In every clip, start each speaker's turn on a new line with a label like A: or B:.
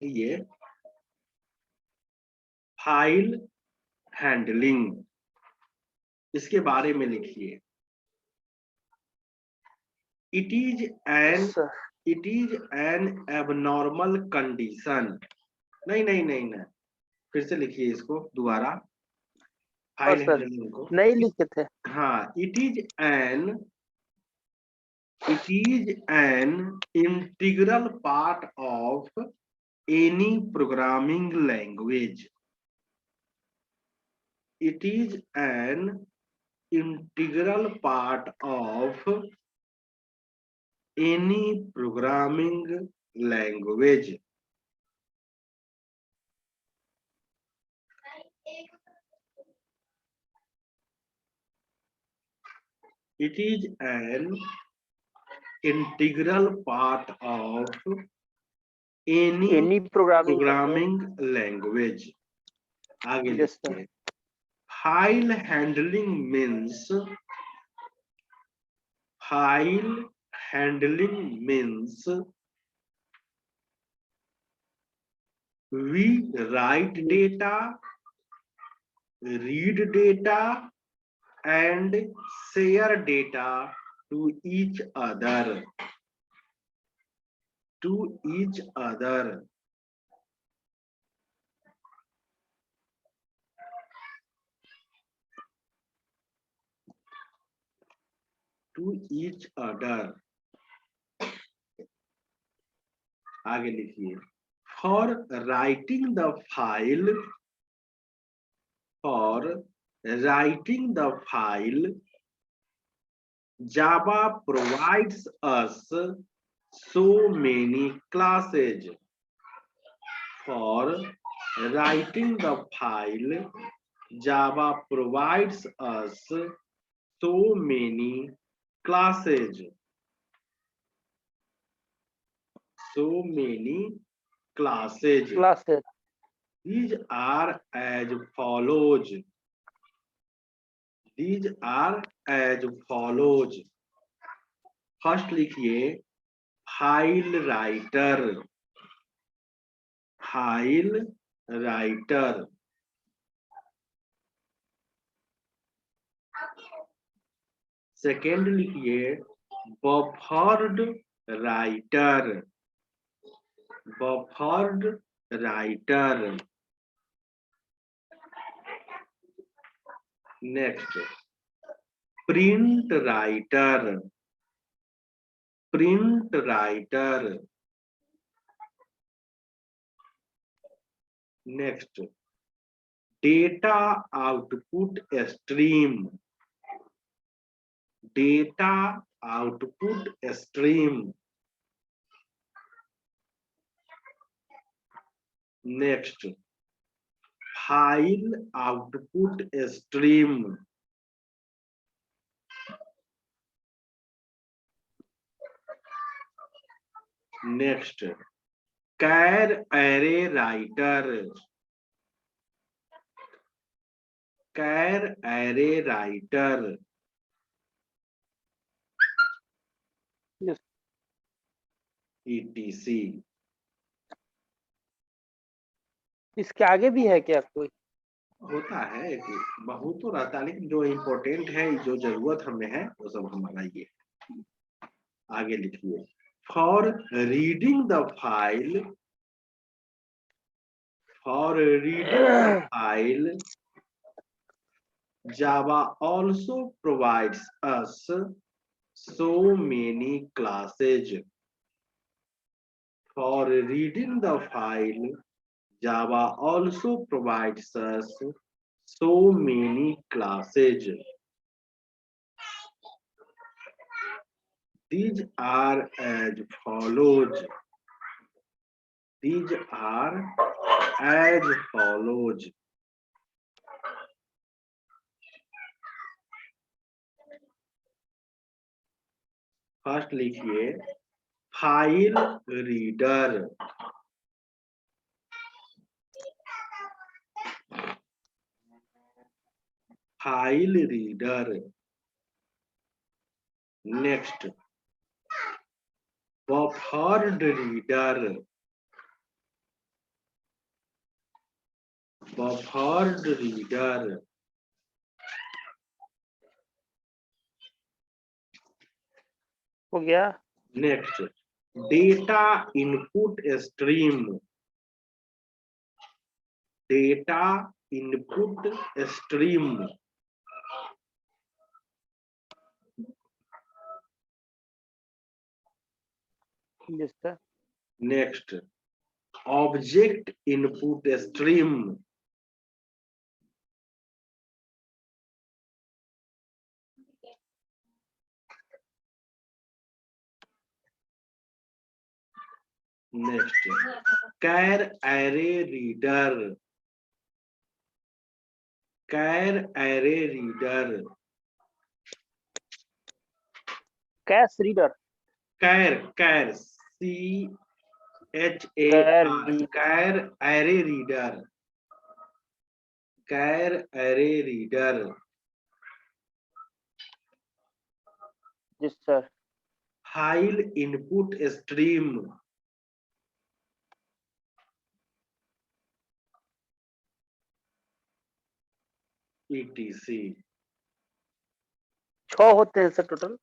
A: ये file handling, इसके बारे में लिखिए। It is an abnormal condition. नहीं, फिर से लिखिए इसको दोबारा, फाइल
B: सर
A: हैंडलिंग को।
B: नहीं लिखे थे।
A: हाँ, it is an integral part of any programming language. It is an integral part of any programming language. It is an integral part of any programming language. आगे लिखिए। File handling means we write data, read data, and share data to each other. To each other. आगे लिखिए। For writing the file, Java provides us so many classes. For writing the file, Java provides us so many classes. These are as follows. First लिखिए file writer. Second लिखिए buffered writer. Next print writer. Next data output stream. Next file output stream. Next char array writer. ETC।
B: इसके आगे भी है क्या कोई?
A: होता है, बहुत तो रहता है, लेकिन जो इम्पोर्टेंट है, जो जरूरत हमें है, वो सब हमारा ये। आगे लिखिए for reading the file, Java also provides us so many classes. For reading the file, Java also provides us so many classes. These are as follows. First लिखिए file reader. Next buffered reader. Buffered reader,
B: हो गया।
A: Next data input stream, data input stream,
B: yes sir.
A: Next object input stream, next char array reader, char array reader,
B: cash reader,
A: char char
B: char
A: CHAR, char array reader, char array reader,
B: yes sir.
A: File input stream, ETC।
B: 6 होते हैं sir total.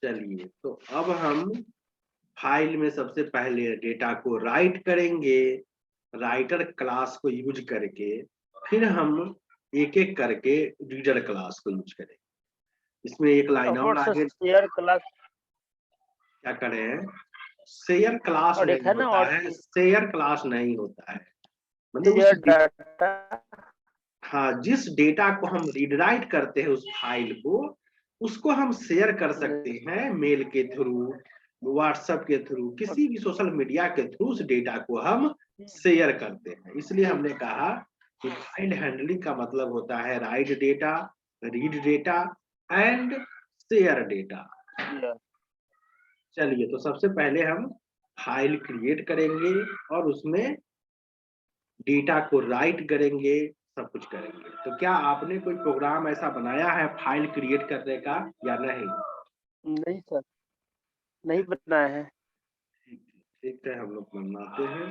A: चलिए तो अब हम file में सबसे पहले data को राइट करेंगे, राइटर क्लास को यूज करके, फिर हम एक एक करके रीडर क्लास को यूज करेंगे। इसमें एक लाइन और आगे
B: शेयर क्लास,
A: क्या करें, शेयर क्लास
B: और एक
A: नहीं
B: है ना,
A: होता
B: और
A: है, शेयर क्लास नहीं होता है, मतलब
B: शेयर
A: उस
B: डाटा।
A: हाँ जिस डेटा को हम रीड राइट करते हैं उस फाइल को, उसको हम शेयर कर सकते हैं मेल के थ्रू, व्हाट्सएप के थ्रू, किसी भी सोशल मीडिया के थ्रू उस डेटा को हम शेयर करते हैं। इसलिए हमने कहा कि फाइल हैंडलिंग का मतलब होता है right data, read data and share data. चलिए तो सबसे पहले हम फाइल क्रिएट करेंगे और उसमें डेटा को राइट करेंगे, सब कुछ करेंगे। तो क्या आपने कोई प्रोग्राम ऐसा बनाया है फाइल क्रिएट करने का या नहीं?
B: नहीं सर, नहीं बनाया है।
A: ठीक है, हम लोग बनाते हैं।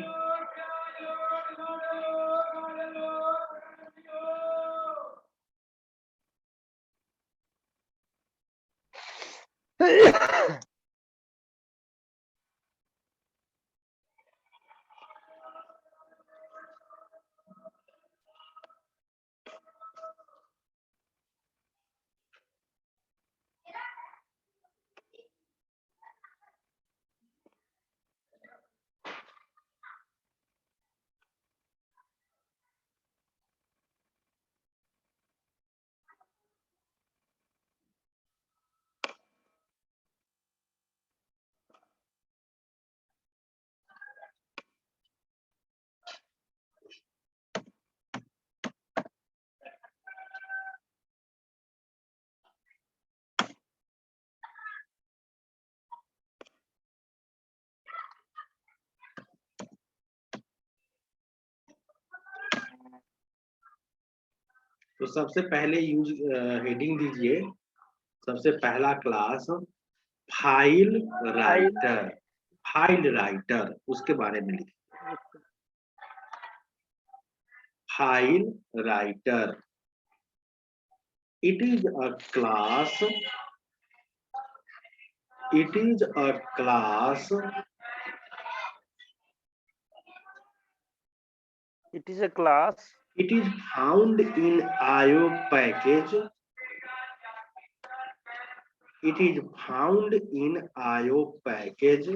A: तो सबसे पहले यूज हेडिंग दीजिए, सबसे पहला class file writer, file writer उसके बारे में लिखिए। File writer, it is a class, it is a class,
B: It is a class,
A: it is found in IO package, it is found in IO package,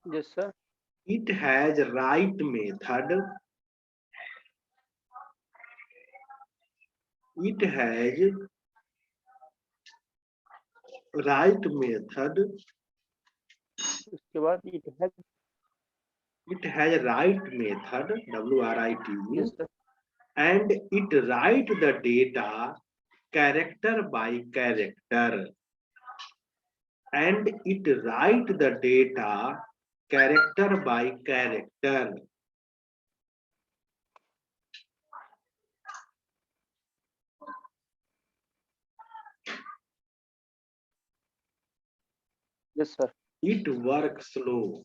B: yes sir,
A: it has write method, it has write method,
B: उसके बाद
A: it has write method, WRITE,
B: yes sir,
A: and it write the data character by character, and it write the data character by character.
B: Yes sir.
A: It work slow.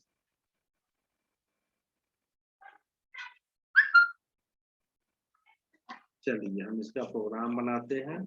A: चलिए हम इसका programme बनाते हैं।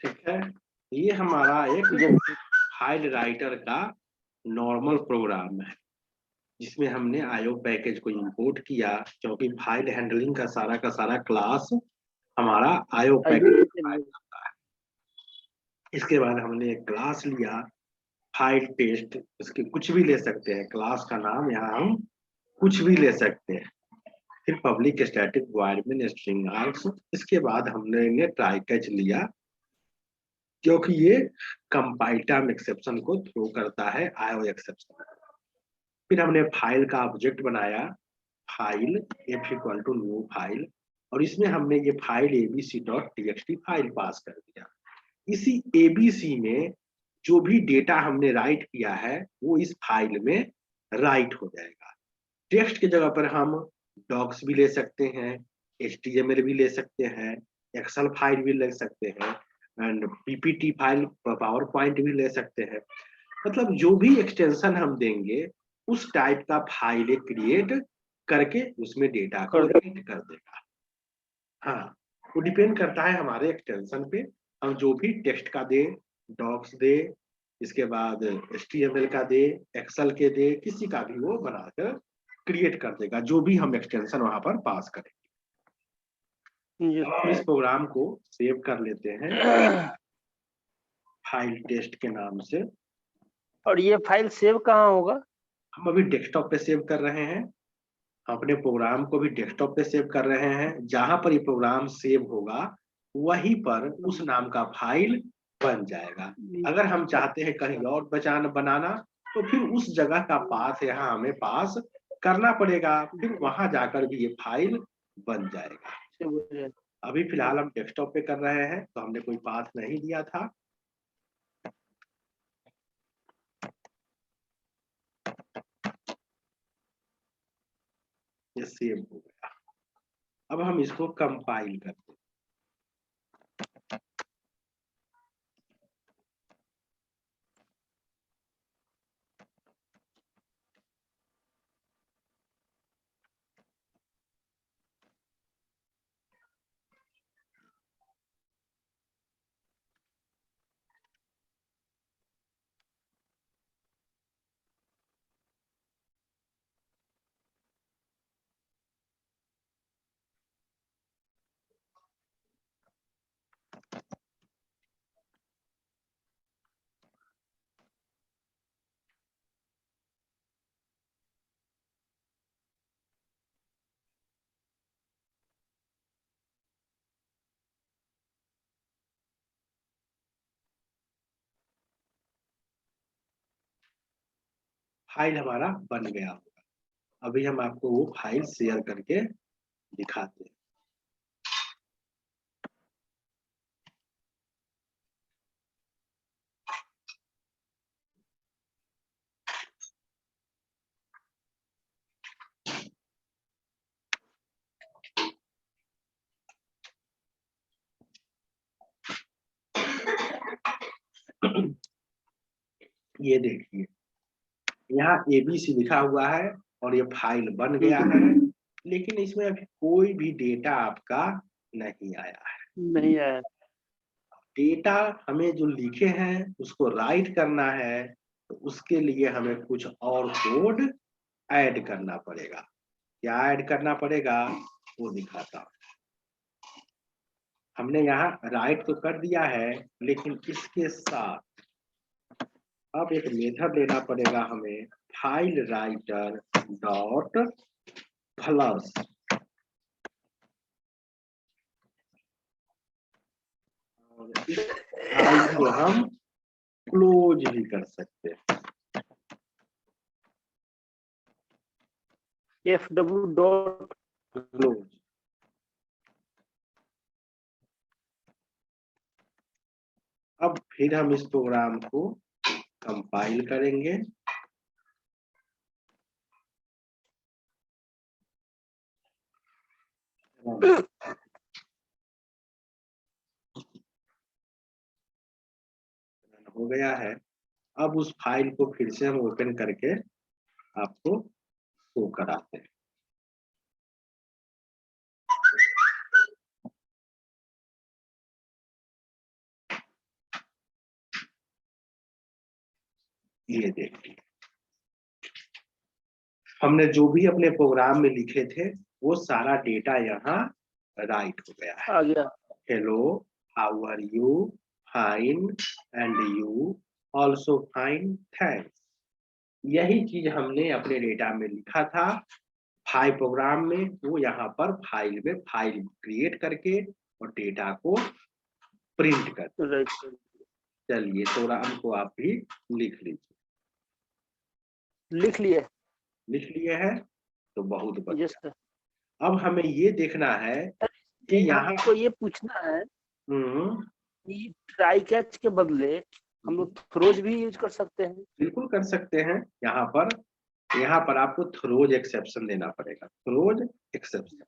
A: ठीक है, ये हमारा एक
B: जी
A: फाइल राइटर का नॉर्मल प्रोग्राम है, जिसमें हमने आईओ पैकेज को इंपोर्ट किया, क्योंकि फाइल हैंडलिंग का सारा क्लास हमारा आईओ
B: आइए
A: पैकेज
B: चलिए।
A: आता है। इसके बाद हमने एक क्लास लिया फाइल टेस्ट, इसके कुछ भी ले सकते हैं, क्लास का नाम यहाँ हम कुछ भी ले सकते हैं। फिर पब्लिक स्टैटिक वॉइड में स्ट्रिंग आर्ग्स, इसके बाद हमने ट्राई कैच लिया, क्योंकि ये कंपाइल टाइम एक्सेप्शन को थ्रो करता है, आईओ एक्सेप्शन। फिर हमने फाइल का ऑब्जेक्ट बनाया, file f equal to new file, और इसमें हमने ये फाइल abc.txt फाइल पास कर दिया। इसी एबीसी में जो भी डेटा हमने राइट किया है वो इस फाइल में राइट हो जाएगा। टेक्स्ट की जगह पर हम डॉक्स भी ले सकते हैं, एचटीएमएल भी ले सकते हैं, एक्सेल फाइल भी ले सकते हैं, and PPT file, power point भी ले सकते हैं। मतलब जो भी एक्सटेंशन हम देंगे उस टाइप का फाइल क्रिएट करके उसमें डेटा को राइट कर देगा। हाँ, वो डिपेंड करता है हमारे एक्सटेंशन पे, हम जो भी टेक्स्ट का दे, डॉक्स दे, इसके बाद एचटीएमएल का दे, एक्सेल के दे, किसी का भी वो बनाकर क्रिएट कर देगा, जो भी हम एक्सटेंशन वहां पर पास करेंगे।
B: जी
A: अब हम इस प्रोग्राम को सेव कर लेते हैं फाइल टेस्ट के नाम से।
B: और ये फाइल सेव कहाँ होगा?
A: हम अभी डेस्कटॉप पे सेव कर रहे हैं, हम अपने प्रोग्राम को भी डेस्कटॉप पे सेव कर रहे हैं। जहां पर ये प्रोग्राम सेव होगा वहीं पर उस नाम का फाइल बन जाएगा। अगर हम चाहते हैं कहीं और बनाना, तो फिर उस जगह का पाथ यहाँ हमें पास करना पड़ेगा, फिर वहां जाकर भी ये फाइल बन जाएगा। अभी फिलहाल हम डेस्कटॉप पे कर रहे हैं, तो हमने कोई पाथ नहीं दिया था। ये सेव हो गया। अब हम इसको कंपाइल करते हैं। फाइल हमारा बन गया होगा। अभी हम आपको वो फाइल शेयर करके दिखाते हैं। ये देखिए, यहाँ एबीसी लिखा हुआ है और ये फाइल बन गया है, लेकिन इसमें अभी कोई भी डेटा आपका नहीं आया है।
B: नहीं आया।
A: डेटा हमें जो लिखे हैं उसको राइट करना है, तो उसके लिए हमें कुछ और कोड ऐड करना पड़ेगा। क्या ऐड करना पड़ेगा वो दिखाता हूँ। हमने यहाँ राइट तो कर दिया है, लेकिन इसके साथ अब एक मेथड लेना पड़ेगा हमें, फाइल राइटर डॉट प्लस, और इस फाइल को हम क्लोज भी कर सकते हैं।
B: fw dot
A: close. अब फिर हम इस प्रोग्राम को कंपाइल करेंगे। हो गया है। अब उस फाइल को फिर से हम ओपन करके आपको शो कराते हैं। ये देखिए, हमने जो भी अपने प्रोग्राम में लिखे थे वो सारा डेटा यहाँ राइट हो गया है।
B: आ गया।
A: Hello, how are you, fine, and you also fine, thanks. यही चीज हमने अपने डेटा में लिखा था फाइल प्रोग्राम में, वो यहाँ पर फाइल में फाइल क्रिएट करके और डेटा को प्रिंट कर।
B: राइट।
A: चलिए प्रोग्राम को आप भी लिख लीजिए।
B: लिख लिए।
A: लिख लिए हैं तो बहुत
B: यस
A: बढ़िया।
B: सर।
A: अब हमें ये देखना है कि यहाँ
B: हमको ये पूछना है
A: हम्म,
B: कि ट्राई कैच के बदले हम लोग थ्रोज भी यूज कर सकते हैं।
A: बिल्कुल कर सकते हैं। यहाँ पर आपको थ्रोज एक्सेप्शन देना पड़ेगा, थ्रोज एक्सेप्शन।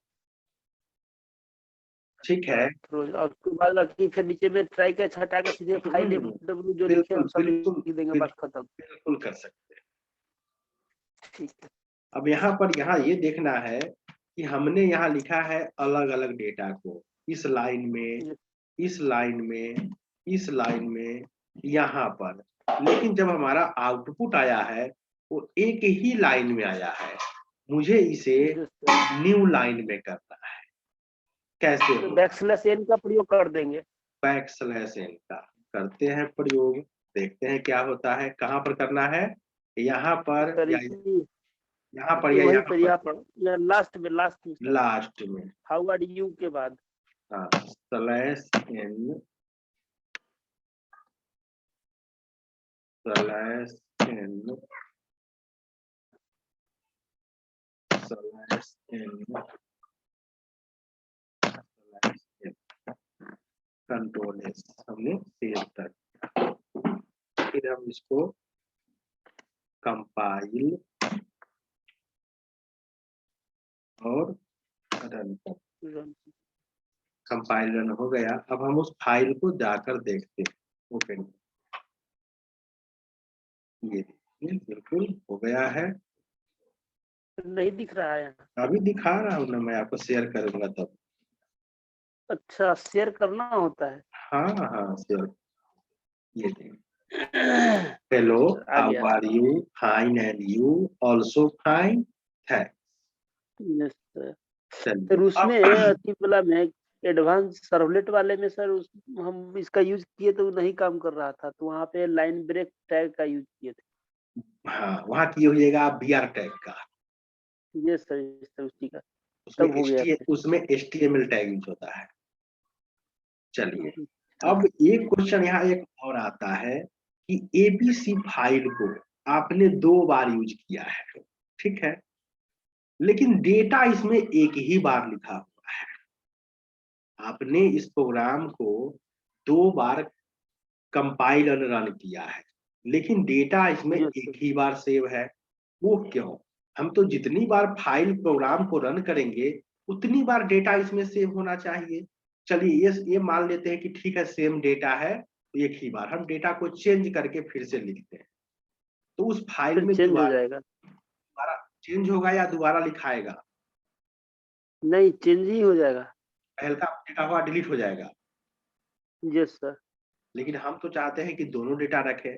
A: ठीक है।
B: थ्रोज और उसके बाद बाकी फिर नीचे में ट्राई कैच हटा के सीधे फाइल डब्ल्यू जो लिखे
A: बिल्कुल
B: हम सब
A: बिल्कुल
B: लिख देंगे, बस खत्म।
A: बिल्कुल कर सकते हैं।
B: ठीक है।
A: अब यहाँ ये देखना है कि हमने यहाँ लिखा है अलग अलग डेटा को, इस लाइन में, इस लाइन में, इस लाइन में, यहाँ पर। लेकिन जब हमारा आउटपुट आया है वो एक ही लाइन में आया है, मुझे इसे न्यू लाइन में करना है। कैसे
B: तो
A: हो?
B: बैकस्लैश एन का प्रयोग कर देंगे।
A: बैकस्लैश एन का करते हैं प्रयोग, देखते हैं क्या होता है। कहाँ पर करना है? यहाँ पर या यहाँ पर या
B: वही
A: यहाँ
B: सर,
A: पर?
B: यहाँ पर या लास्ट में
A: लास्ट में।
B: हाउ आर यू के बाद
A: हाँ, slash N, slash N, slash N, slash N, control S हमने सेव कर दिया। फिर हम इसको कंपाइल और रन कर। कंपाइल रन हो गया। अब हम उस फाइल को जाकर देखते हैं, ओपन। ये देखिए बिल्कुल हो गया है।
B: नहीं दिख रहा है।
A: अभी दिखा रहा हूँ ना, मैं आपको शेयर करूंगा तब।
B: अच्छा, शेयर करना होता है।
A: हाँ हाँ शेयर। ये देखिए, हेलो,
B: आ
A: हाउ
B: गया।
A: Are you, fine, and you also fine, thanks.
B: Yes sir.
A: चलिए
B: सर उसमें
A: अब
B: अति वाला में एडवांस सर्वलेट वाले में सर हम इसका यूज किए तो नहीं काम कर रहा था, तो वहाँ पे लाइन ब्रेक टैग का यूज किए थे।
A: हाँ, वहाँ की होइएगा बीआर टैग का।
B: यस सर उसी का तब हो गया था।
A: उसमें HTML टैग यूज होता है। चलिए अब एक क्वेश्चन यहाँ एक और आता है कि ABC फाइल को आपने 2 बार यूज किया है, ठीक है, लेकिन डेटा इसमें एक ही बार लिखा हुआ है। आपने इस प्रोग्राम को 2 बार कंपाइल और रन किया है, लेकिन डेटा इसमें
B: यस
A: एक
B: सर।
A: ही बार सेव है। वो क्यों? हम तो जितनी बार फाइल प्रोग्राम को रन करेंगे उतनी बार डेटा इसमें सेव होना चाहिए। चलिए ये मान लेते हैं कि ठीक है, सेम डेटा है, तो एक ही बार हम डेटा को चेंज करके फिर से लिखते हैं, तो उस फाइल
B: फिर
A: में
B: चेंज हो
A: दोबारा
B: जाएगा।
A: दोबारा चेंज होगा या दोबारा लिखाएगा?
B: नहीं, चेंज ही हो जाएगा।
A: पहले का डेटा हुआ डिलीट हो जाएगा।
B: Yes sir.
A: लेकिन हम तो चाहते हैं कि दोनों डेटा रखें।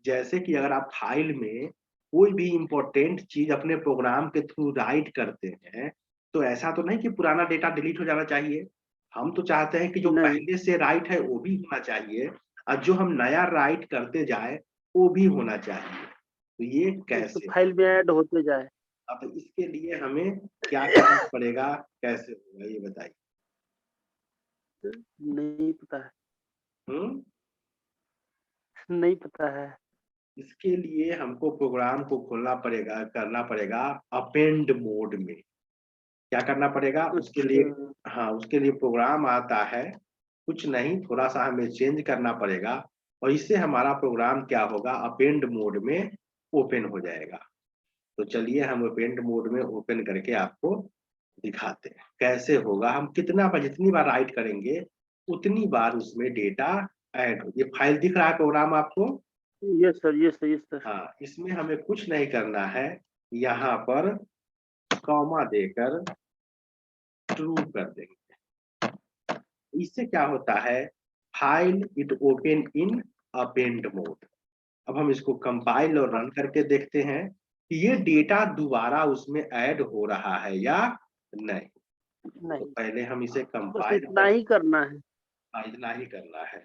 A: जैसे कि अगर आप फाइल में कोई भी इंपॉर्टेंट चीज अपने प्रोग्राम के थ्रू राइट करते हैं, तो ऐसा तो नहीं कि पुराना डेटा डिलीट हो जाना चाहिए। हम तो चाहते हैं कि जो
B: नहीं,
A: पहले से राइट है वो भी होना चाहिए, और जो हम नया राइट करते जाए वो भी होना चाहिए। तो ये
B: तो
A: कैसे?
B: फाइल में ऐड होते जाए।
A: अब इसके लिए हमें क्या करना पड़ेगा, कैसे होगा ये बताइए।
B: नहीं पता है।
A: हम्म
B: नहीं पता है।
A: इसके लिए हमको प्रोग्राम को खोलना पड़ेगा, करना पड़ेगा अपेंड मोड में। क्या करना पड़ेगा उसके लिए?
B: अच्छा।
A: हाँ, उसके लिए प्रोग्राम आता है, कुछ नहीं, थोड़ा सा हमें चेंज करना पड़ेगा और इससे हमारा प्रोग्राम क्या होगा, अपेंड मोड में ओपन हो जाएगा। तो चलिए हम अपेंड मोड में ओपन करके आपको दिखाते हैं कैसे होगा। हम कितना बार, जितनी बार राइट करेंगे उतनी बार उसमें डेटा ऐड हो। ये फाइल दिख रहा है प्रोग्राम आपको?
B: Yes sir, yes sir, yes sir.
A: हाँ, इसमें हमें कुछ नहीं करना है, यहाँ पर कॉमा देकर ट्रू कर देंगे। इससे क्या होता है, file it open in append mode. अब हम इसको कंपाइल और रन करके देखते हैं कि ये डेटा दोबारा उसमें ऐड हो रहा है या नहीं। तो
B: नहीं,
A: पहले हम इसे
B: बस
A: कंपाइल
B: इतना ही करना है।
A: इतना ही करना है।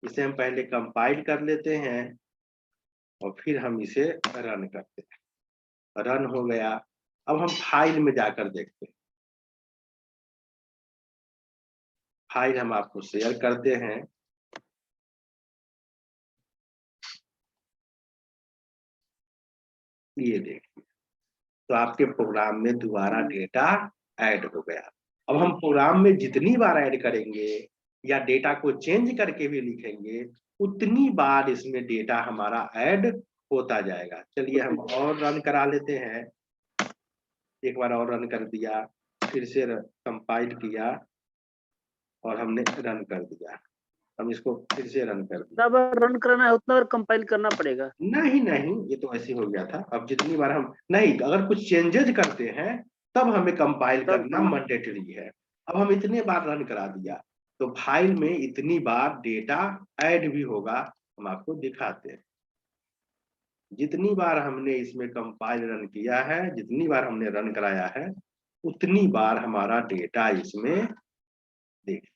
A: इसे हम पहले कंपाइल कर लेते हैं और फिर हम इसे रन करते हैं। रन हो गया। अब हम फाइल में जाकर देखते हैं। फाइल हम आपको शेयर करते हैं। ये देखिए, तो आपके प्रोग्राम में दोबारा डेटा ऐड हो गया। अब हम प्रोग्राम में जितनी बार ऐड करेंगे या डेटा को चेंज करके भी लिखेंगे, उतनी बार इसमें डेटा हमारा ऐड होता जाएगा। चलिए हम और रन करा लेते हैं। एक बार और रन कर दिया, फिर से कंपाइल किया और हमने रन कर दिया। हम इसको फिर से रन कर दिया।
B: जितना बार रन कराना है उतना बार कंपाइल करना पड़ेगा।
A: नहीं, ये तो ऐसे हो गया था। अब जितनी बार हम नहीं, अगर कुछ चेंजेज करते हैं तब हमें कंपाइल
B: तब
A: करना मैंडेटरी है। अब हम इतने बार रन करा दिया, तो फाइल में इतनी बार डेटा ऐड भी होगा। हम आपको दिखाते हैं। जितनी बार हमने इसमें कंपाइल रन किया है, जितनी बार हमने रन कराया है, उतनी बार हमारा डेटा इसमें देख।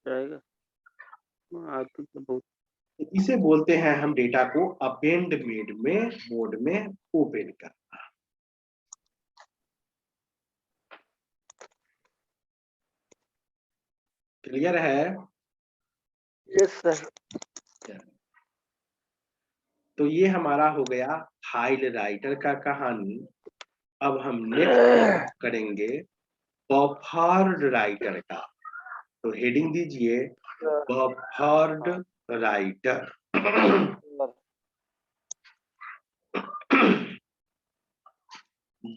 B: जाएगा। हाँ, तो बहुत
A: इसे बोलते हैं हम डेटा को अपेंड में मोड में ओपन कर। क्लियर है?
B: Yes sir.
A: तो ये हमारा हो गया फाइल राइटर का कहानी। अब हम नेक्स्ट करेंगे बफर्ड राइटर का। तो हेडिंग दीजिए buffered writer.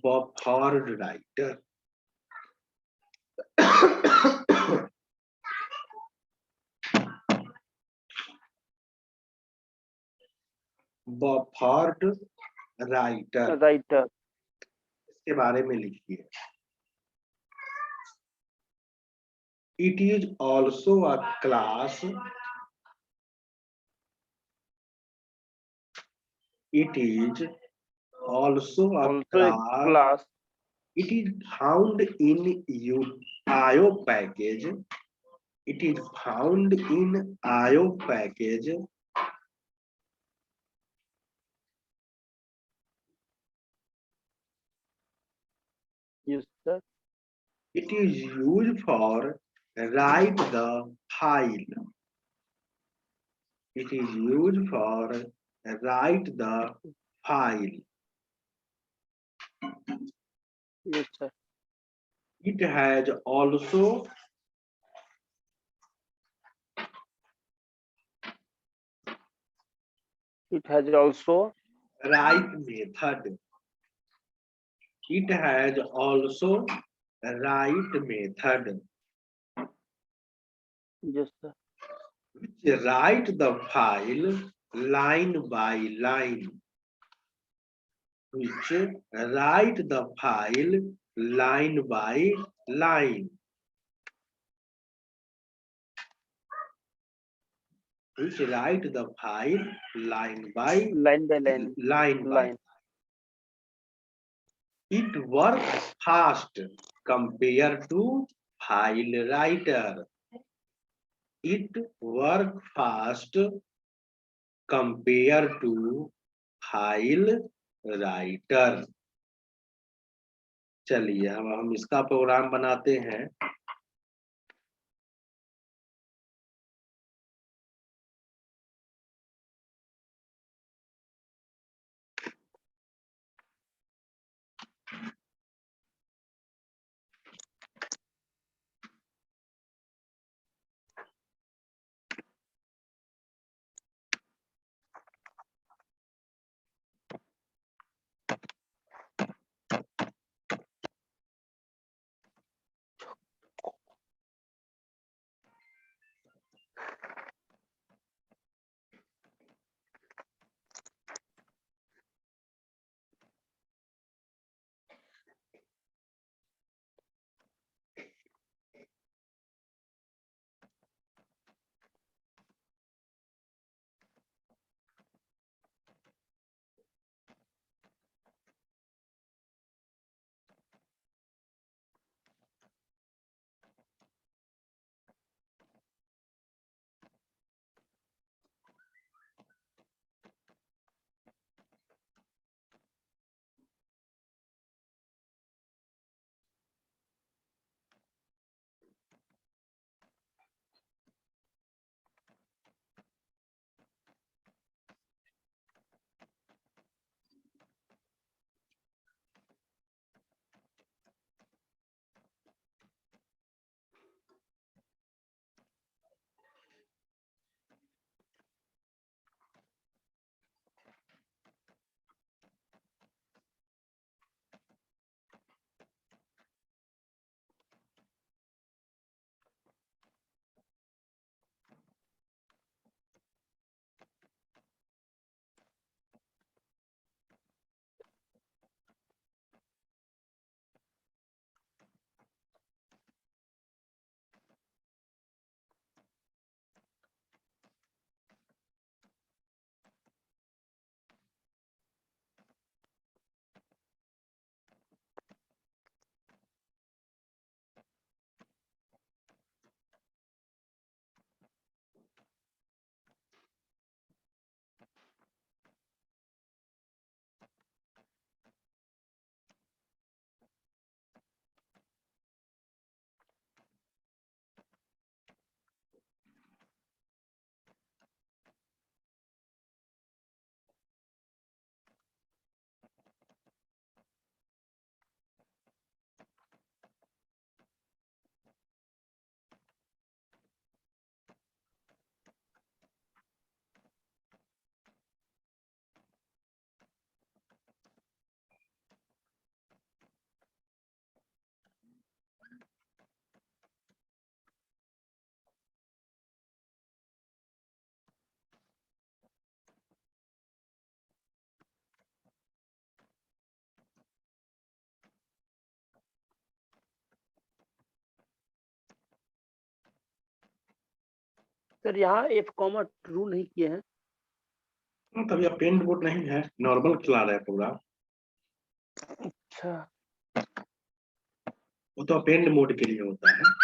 A: Buffered writer. Buffered writer
B: writer.
A: इसके बारे में लिखिए। It is also a class. It is also a
B: also एक
A: class.
B: Class.
A: It is found in IO package. It is found in IO package.
B: Yes sir.
A: It is used for write the file. It is used for write the file.
B: Yes sir.
A: It has also
B: it has also
A: write method. It has also write method
B: yes sir.
A: which write the file line by line. Which write the file line by line. Which write the file line by
B: line by line.
A: line by.
B: Line.
A: It works fast compared to file writer. It works fast compared to file writer. चलिए अब हम इसका programme बनाते हैं।
B: Sir यहाँ F comma true नहीं किए हैं।
A: तभी अपेंड मोड नहीं है, नॉर्मल चला रहा है प्रोग्राम।
B: अच्छा
A: वो तो अपेंड मोड के लिए होता है।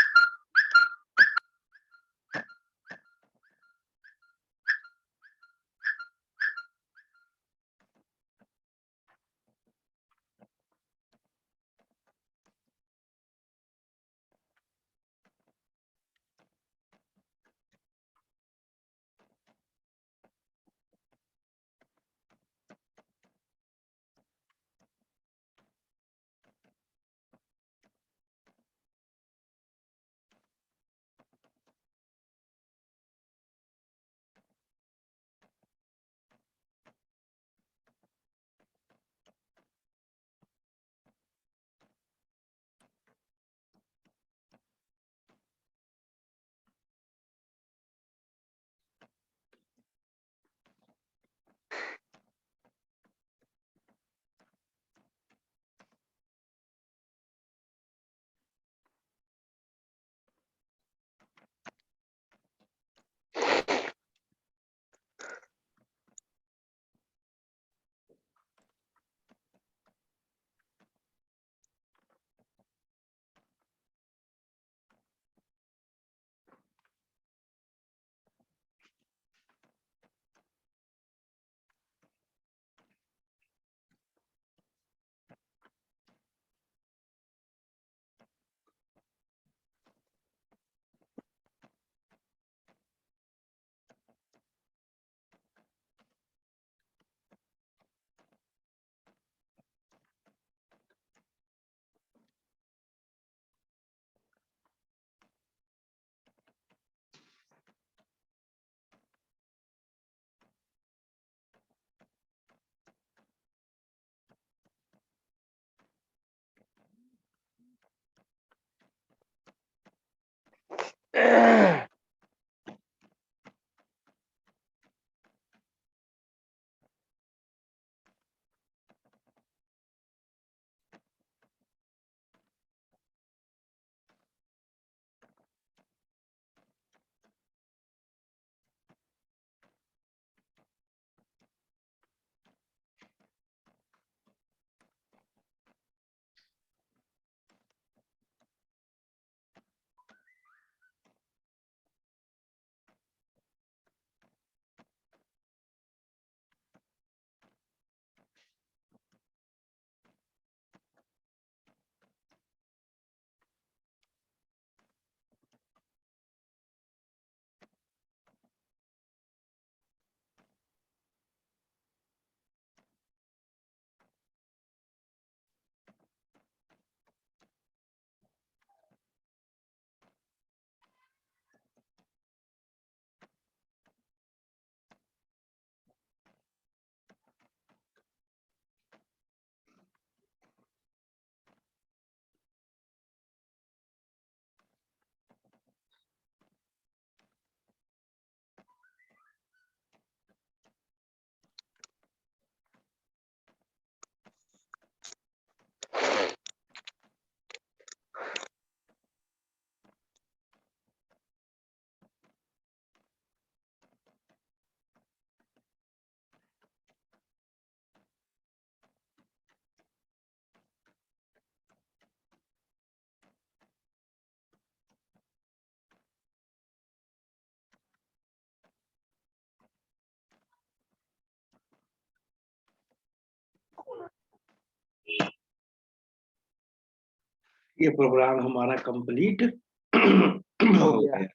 A: ये प्रोग्राम हमारा कंप्लीट
B: हो
A: हो
B: गया।
A: गया।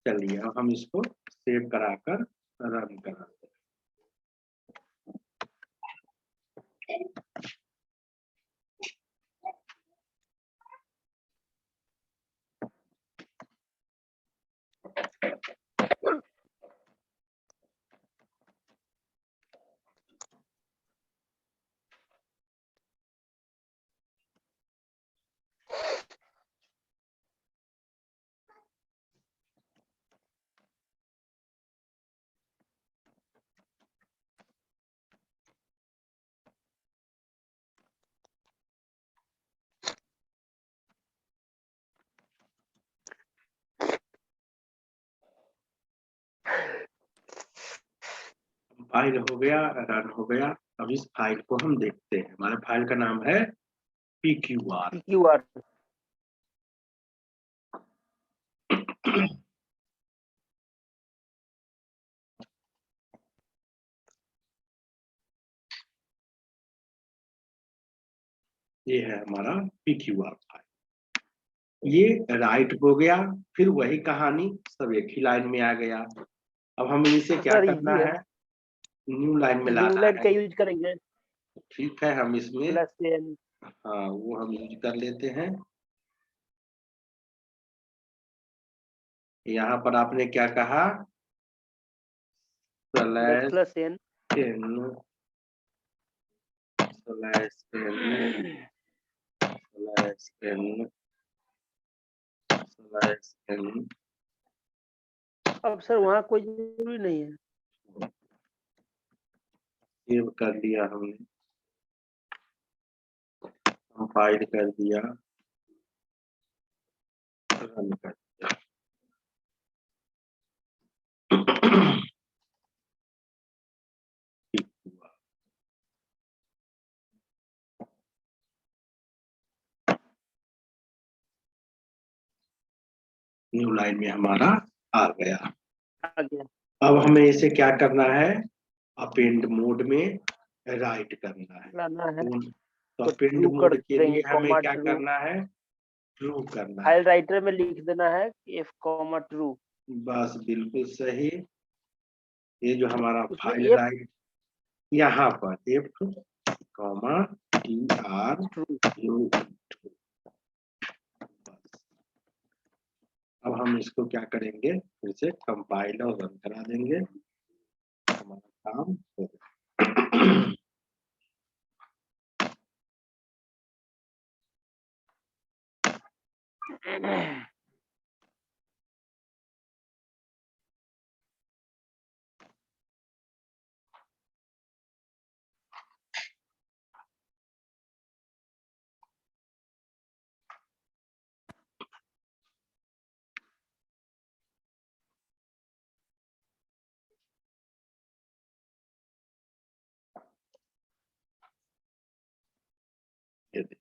A: चलिए अब हम इसको सेव कराकर रन कराते हैं। फाइल हो गया, रन हो गया। अब इस फाइल को हम देखते हैं। हमारे फाइल का नाम है PQR।
B: PQR।
A: ये है हमारा PQR फाइल। ये राइट हो गया, फिर वही कहानी सब एक ही लाइन में आ गया। अब हमें इसे क्या
B: सर
A: करना
B: इजी है,
A: है, न्यू लाइन में
B: न्यू
A: लाना
B: लाइन
A: है।
B: का यूज करेंगे।
A: ठीक है, हम इसमें
B: +n।
A: हाँ वो हम यूज कर लेते हैं। यहाँ पर आपने क्या कहा, slash
B: +n।
A: n slash n slash n slash n।
B: अब सर वहाँ कोई जरूरी नहीं है।
A: सेव कर लिया हमने, कंपाइल कर दिया, रन कर दिया। ठीक हुआ। न्यू लाइन में हमारा आ गया।
B: आ गया।
A: अब हमें इसे क्या करना है, अपेंड मोड में राइट करना है।
B: लाना है
A: तो
B: तो
A: अपेंड
B: ट्रू कर
A: मोड के
B: देंगे,
A: लिए हमें
B: कॉमा
A: क्या
B: ट्रू।
A: करना है, ट्रू करना है।
B: फाइल राइटर में लिख देना है f ट्रू।
A: बस बिल्कुल सही। ये जो हमारा
B: उसमें
A: फाइल
B: f
A: राइट यहाँ पर F comma TR
B: true.
A: U। अब हम इसको क्या करेंगे, फिर से कंपाइल और रन करा देंगे, हमारा काम हो गया। ये देखिए,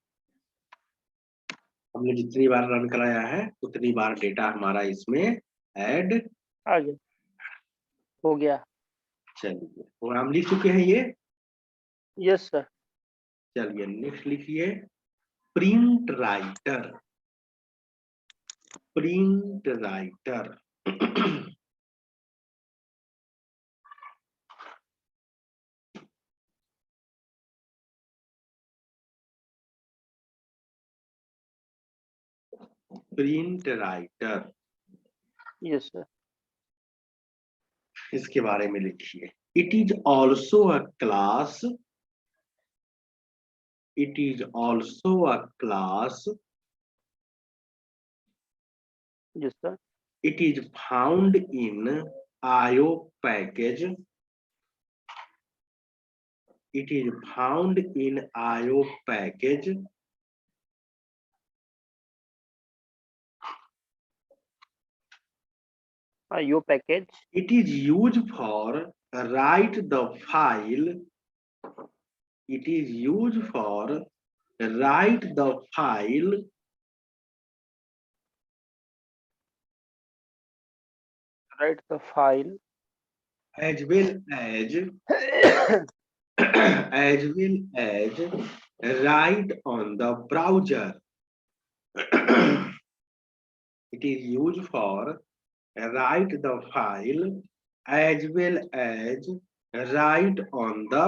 A: हमने जितनी बार रन कराया है उतनी बार डेटा हमारा इसमें ऐड।
B: आ गया, हो गया।
A: चलिए प्रोग्राम लिख चुके हैं ये।
B: Yes sir.
A: चलिए नेक्स्ट लिखिए, print writer. Print writer. Print writer,
B: yes sir.
A: इसके बारे में लिखिए। It is also a class, it is also a class,
B: yes sir.
A: it is found in IO package, it is found in IO package,
B: IO package.
A: it is used for write the file, it is used for write the file
B: right the file.
A: as well as as well as write on the browser. It is used for write the file as well as write on the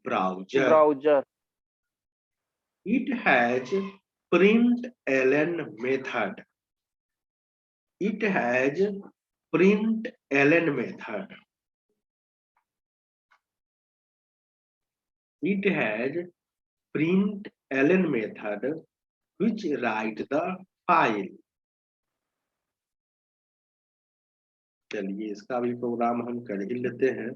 A: browser.
B: Browser.
A: It has println method. It has println method. It has println method which write the file. चलिए इसका भी programme हम कर ही लेते हैं।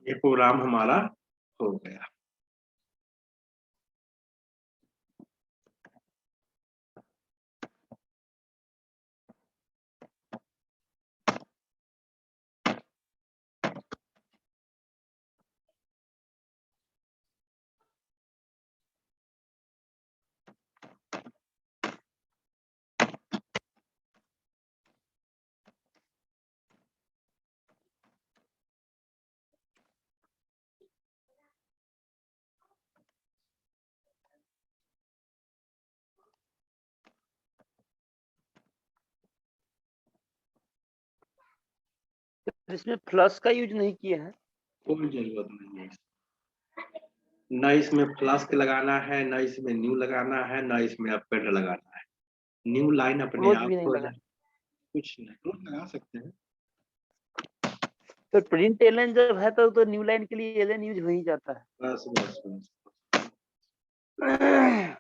A: ये programme हमारा हो गया।
B: इसमें प्लस का यूज नहीं किया है।
A: कोई जरूरत नहीं है, न इसमें फ्लास्क लगाना है, न इसमें न्यू लगाना है, न इसमें अपेंड लगाना है। न्यू लाइन अपने
B: क्लोज
A: आप
B: भी नहीं
A: हो
B: लगा।
A: जाए, कुछ नहीं, क्लोज लगा सकते हैं।
B: तो प्रिंट एलन जब है तो न्यू लाइन के लिए एलन यूज हो ही जाता
A: बस बस बस
B: है।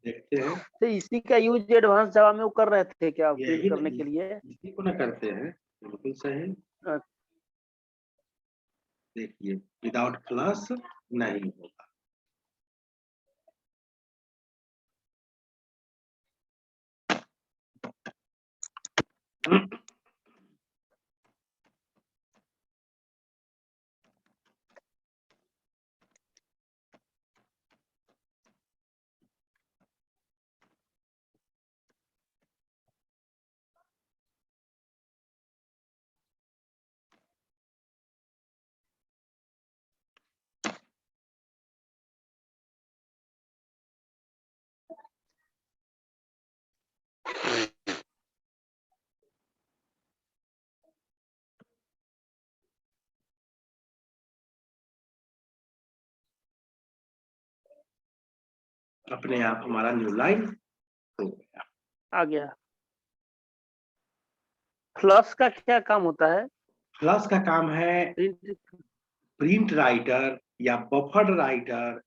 A: देखते हैं,
B: तो इसी का यूज एडवांस जावा में वो कर रहे थे क्या प्रिंट
A: यही
B: करने
A: नहीं,
B: के लिए?
A: इसी को ना करते हैं, बिल्कुल सही।
B: अ,
A: देखिए विदाउट प्लस नहीं होगा। अपने आप हमारा न्यू लाइन हो गया।
B: आ गया। प्लस का क्या काम होता है?
A: प्लस का काम है
B: प्रिंट
A: प्रिंट राइटर या बफर राइटर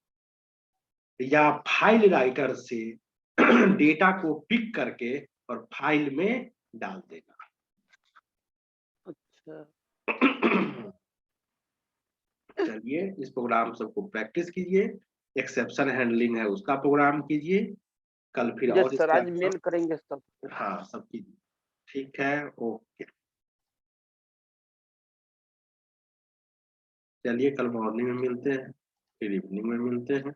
A: या फाइल राइटर से डेटा को पिक करके और फाइल में डाल देना।
B: अच्छा।
A: चलिए इस प्रोग्राम सबको प्रैक्टिस कीजिए, एक्सेप्शन हैंडलिंग है उसका प्रोग्राम कीजिए, कल फिर
B: यस
A: और
B: सर,
A: इसका
B: आज मेल करेंगे सब।
A: हाँ सब कीजिए। ठीक है, ओके। चलिए कल मॉर्निंग में मिलते हैं, फिर इवनिंग में मिलते हैं।